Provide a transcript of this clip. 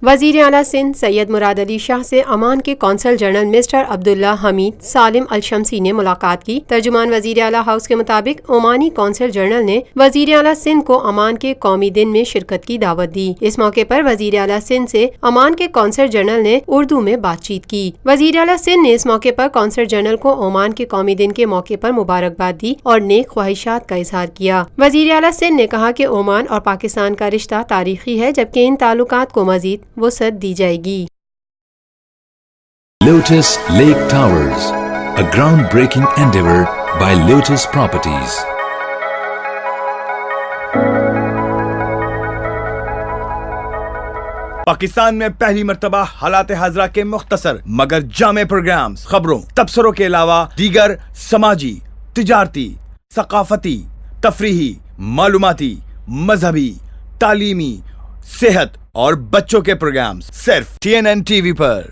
وزیر اعلی سندھ سید مراد علی شاہ سے عمان کے قونصل جنرل مسٹر عبداللہ، حمید، سالم، الشمسی نے ملاقات کی۔ ترجمان وزیر اعلی ہاؤس کے مطابق اومانی قونصل جنرل نے وزیر اعلی سندھ کو عمان کے قومی دن میں شرکت کی دعوت دی۔ اس موقع پر وزیر اعلی سندھ سے عمان کے قونصل جنرل نے اردو میں بات چیت کی۔ وزیر اعلی سندھ نے اس موقع پر قونصل جنرل کو عمان کے قومی دن کے موقع پر مبارکباد دی اور نیک خواہشات کا اظہار کیا۔ وزیر اعلی سندھ نے کہا کہ عمان اور پاکستان کا رشتہ تاریخی ہے، جبکہ ان تعلقات کو مزید وسعت دی جائے گی۔ Lotus Lake Towers, a groundbreaking endeavor by Lotus Properties. Pakistan میں پہلی مرتبہ حالات حاضرہ کے مختصر مگر جامع پروگرامز، خبروں، تبصروں کے علاوہ دیگر سماجی، تجارتی، ثقافتی، تفریحی، معلوماتی، مذہبی، تعلیمی، صحت اور بچوں کے پروگرامز صرف TNN TV پر۔